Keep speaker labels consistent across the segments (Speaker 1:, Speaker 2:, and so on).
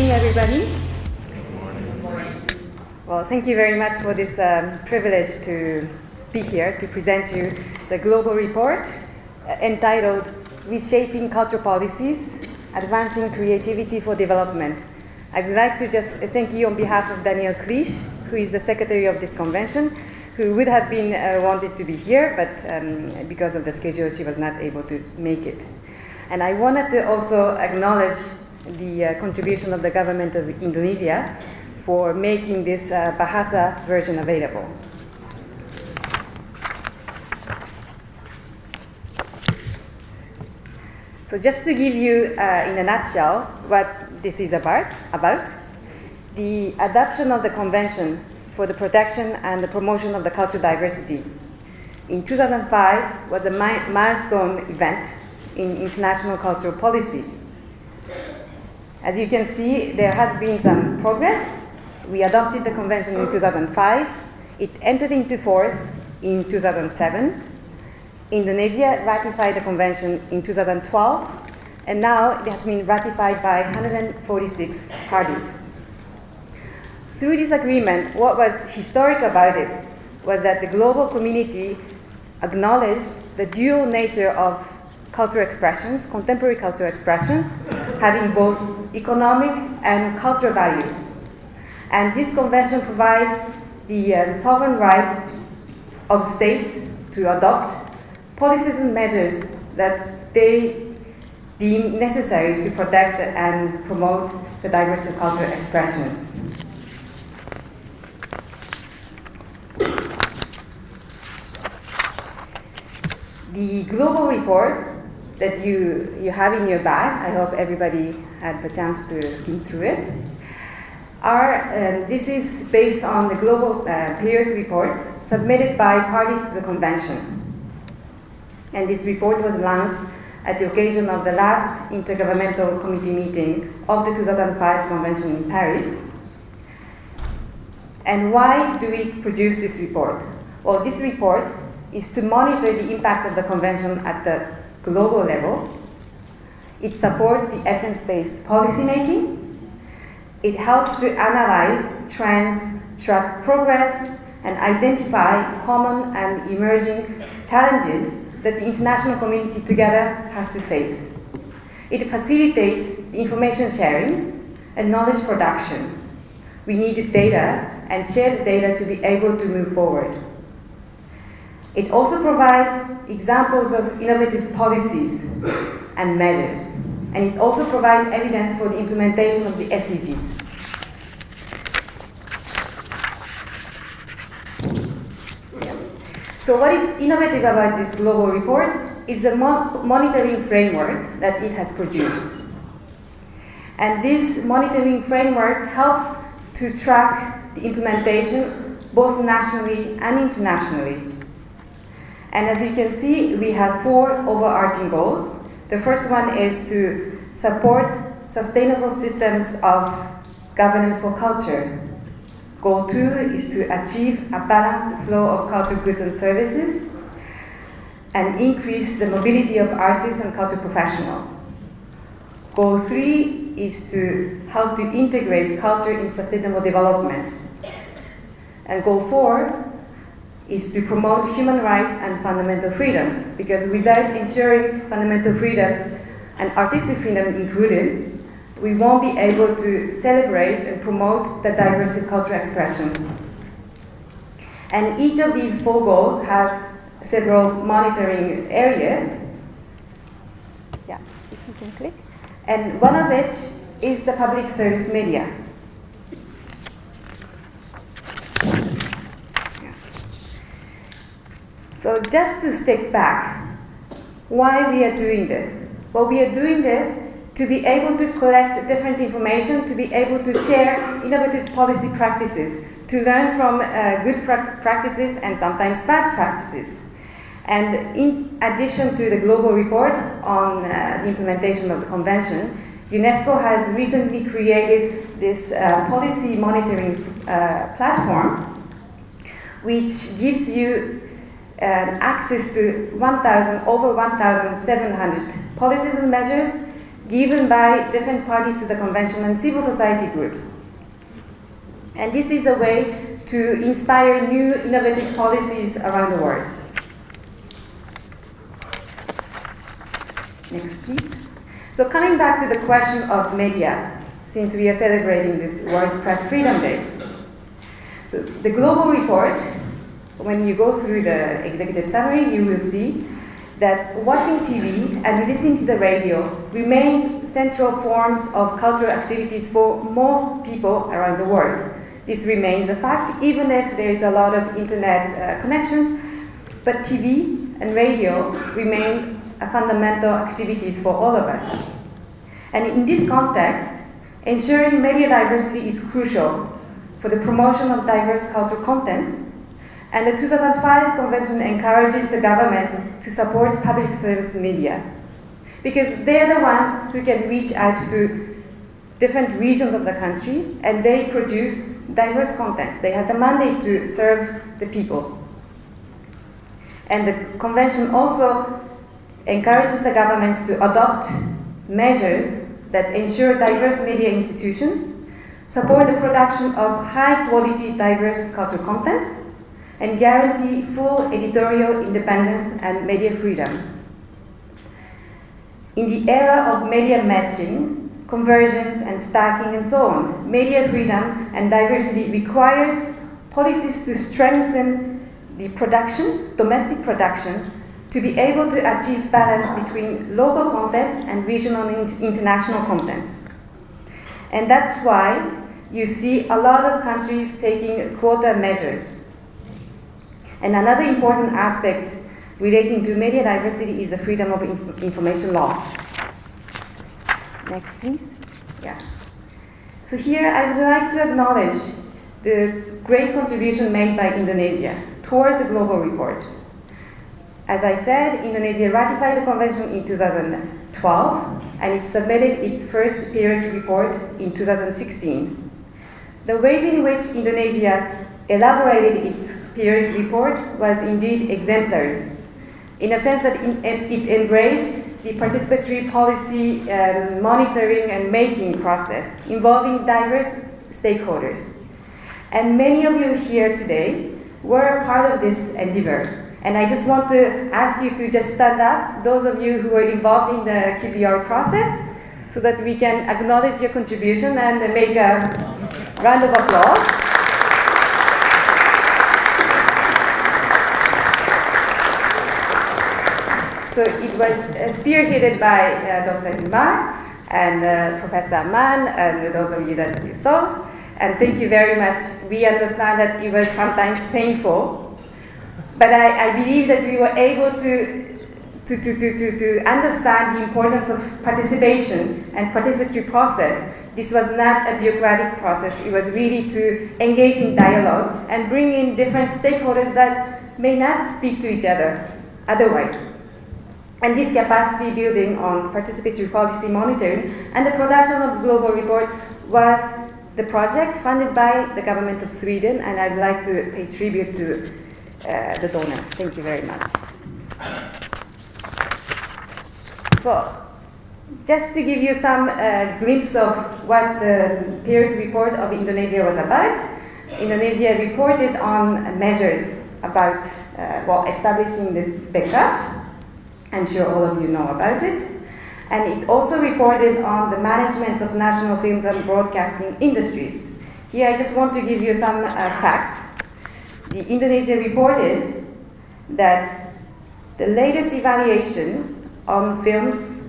Speaker 1: morning, everybody. Good morning. Well, thank you very much for this privilege to be here to present you the global report entitled Reshaping Cultural Policies, Advancing Creativity for Development. I would like to just thank you on behalf of Danielle Clich, who is the secretary of this convention, who would have been wanted to be here, but because of the schedule, she was not able to make it. And I wanted to also acknowledge the contribution of the government of Indonesia for making this Bahasa version available. So just to give you, in a nutshell, what this is about, the adoption of the Convention for the Protection and the Promotion of the Cultural Diversity in 2005 was a milestone event in international cultural policy. As you can see, there has been some progress. We adopted the convention in 2005. It entered into force in 2007. Indonesia ratified the convention in 2012, and now it has been ratified by 146 parties. Through this agreement, what was historic about it was that the global community acknowledged the dual nature of cultural expressions, contemporary cultural expressions, having both economic and cultural values. And this convention provides the sovereign rights of states to adopt policies and measures that they deem necessary to protect and promote the diverse cultural expressions. The global report that you have in your bag, I hope everybody had the chance to skim through it, this is based on the global period reports submitted by parties to the convention. And this report was launched at the occasion of the last Intergovernmental Committee meeting of the 2005 Convention in Paris. And why do we produce this report? Well, this report is to monitor the impact of the convention at the global level. It supports the evidence-based policymaking. It helps to analyze trends, track progress, and identify common and emerging challenges that the international community together has to face. It facilitates information sharing and knowledge production. We need data and share the data to be able to move forward. It also provides examples of innovative policies and measures, and it also provides evidence for the implementation of the SDGs. So what is innovative about this global report is the monitoring framework that it has produced. And this monitoring framework helps to track the implementation both nationally and internationally. And as you can see, we have 4 overarching goals. The first one is to support sustainable systems of governance for culture. Goal 2 is to achieve a balanced flow of cultural goods and services and increase the mobility of artists and cultural professionals. Goal 3 is to help to integrate culture in sustainable development. And goal 4 is to promote human rights and fundamental freedoms, because without ensuring fundamental freedoms and artistic freedom included, we won't be able to celebrate and promote the diverse cultural expressions. And each of these 4 goals have several monitoring areas. Yeah, if you can click. And one of which is the public service media. So just to step back, why we are doing this? Well, we are doing this to be able to collect different information, to be able to share innovative policy practices, to learn from good practices and sometimes bad practices. And in addition to the global report on the implementation of the convention, UNESCO has recently created this policy monitoring platform, which gives you access to over 1,700 policies and measures given by different parties to the convention and civil society groups. And this is a way to inspire new innovative policies around the world. Next, please. So coming back to the question of media, since we are celebrating this World Press Freedom Day. So the global report, when you go through the executive summary, you will see that watching TV and listening to the radio remains central forms of cultural activities for most people around the world. This remains a fact, even if there is a lot of internet connection, but TV and radio remain fundamental activities for all of us. And in this context, ensuring media diversity is crucial for the promotion of diverse cultural contents, and the 2005 Convention encourages the government to support public service media, because they're the ones who can reach out to different regions of the country, and they produce diverse contents. They have the mandate to serve the people. And the Convention also encourages the governments to adopt measures that ensure diverse media institutions, support the production of high-quality, diverse cultural contents, and guarantee full editorial independence and media freedom. In the era of media meshing, convergence and stacking and so on, media freedom and diversity requires policies to strengthen the production, domestic production, to be able to achieve balance between local contents and regional and international contents. And that's why you see a lot of countries taking quota measures. And another important aspect relating to media diversity is the freedom of information law. Next, please. Yeah. So here I would like to acknowledge the great contribution made by Indonesia towards the global report. As I said, Indonesia ratified the convention in 2012, and it submitted its first period report in 2016. The ways in which Indonesia elaborated its period report was indeed exemplary, in a sense that it embraced the participatory policy monitoring and making process involving diverse stakeholders. And many of you here today were a part of this endeavor. And I just want to ask you to just stand up, those of you who were involved in the QPR process, so that we can acknowledge your contribution and make a round of applause. So it was spearheaded by Dr. Imar and Professor Mann and those of you that you saw. And thank you very much. We understand that it was sometimes painful, but I believe that we were able to understand the importance of participation and participatory process. This was not a bureaucratic process. It was really to engage in dialogue and bring in different stakeholders that may not speak to each other otherwise. And this capacity building on participatory policy monitoring and the production of the global report was the project funded by the government of Sweden, and I'd like to pay tribute to the donor. Thank you very much. So, just to give you some glimpse of what the period report of Indonesia was about, Indonesia reported on measures about establishing the BECAF. I'm sure all of you know about it. And it also reported on the management of national films and broadcasting industries. Here I just want to give you some facts. The Indonesia reported that the latest evaluation on films,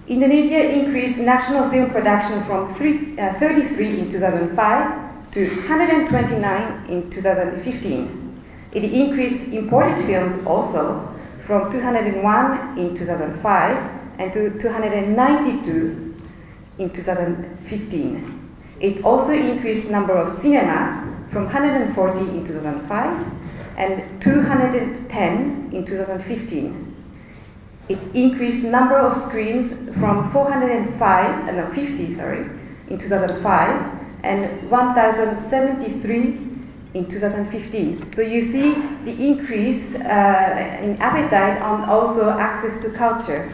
Speaker 1: Indonesia increased national film production from 33 in 2005 to 129 in 2015. It increased imported films also from 201 in 2005 and to 292 in 2015. It also increased number of cinema from 140 in 2005 and 210 in 2015. It increased number of screens from 50 in 2005 and 1,073 in 2015. So you see the increase in appetite and also access to culture.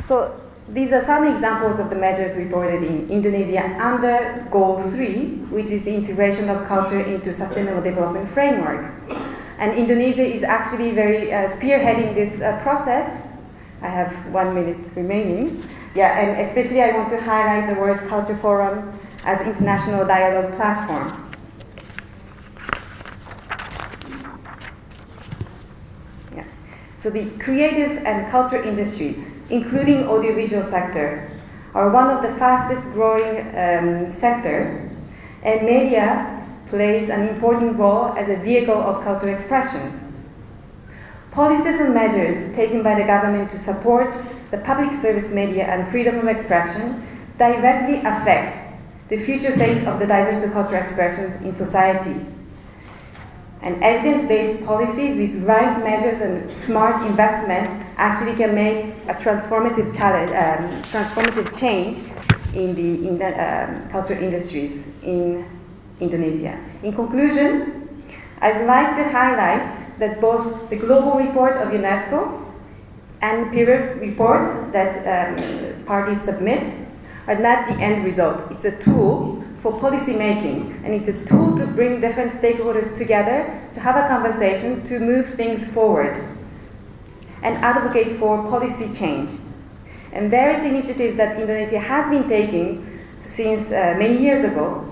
Speaker 1: So these are some examples of the measures reported in Indonesia under Goal 3, which is the integration of culture into sustainable development framework. And Indonesia is actually very spearheading this process. I have 1 minute remaining. Yeah, and especially I want to highlight the World Culture Forum as international dialogue platform. Yeah. So the creative and culture industries, including audiovisual sector, are one of the fastest growing sector, and media plays an important role as a vehicle of cultural expressions. Policies and measures taken by the government to support the public service media and freedom of expression directly affect the future fate of the diverse cultural expressions in society. And evidence-based policies with right measures and smart investment actually can make a transformative change in the cultural industries in Indonesia. In conclusion, I would like to highlight that both the global report of UNESCO and peer reports that parties submit are not the end result. It's a tool for policy making, and it's a tool to bring different stakeholders together to have a conversation to move things forward and advocate for policy change. And various initiatives that Indonesia has been taking since many years ago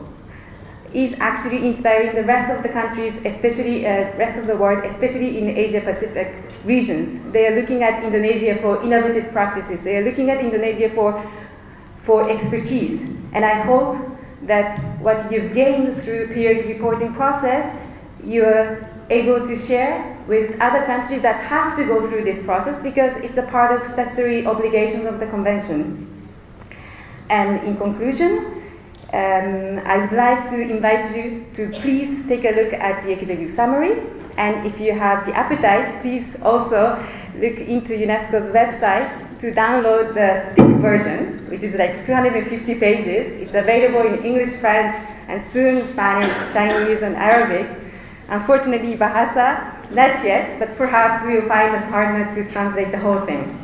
Speaker 1: is actually inspiring the rest of the countries, especially rest of the world, especially in the Asia-Pacific regions. They are looking at Indonesia for innovative practices. They are looking at Indonesia for expertise. And I hope that what you've gained through the peer reporting process, you're able to share with other countries that have to go through this process because it's a part of statutory obligations of the convention. And in conclusion, I would like to invite you to please take a look at the executive summary, and if you have the appetite, please also look into UNESCO's website to download the thick version, which is like 250 pages. It's available in English, French, and soon Spanish, Chinese, and Arabic. Unfortunately, Bahasa, not yet, but perhaps we will find a partner to translate the whole thing.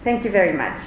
Speaker 1: Thank you very much.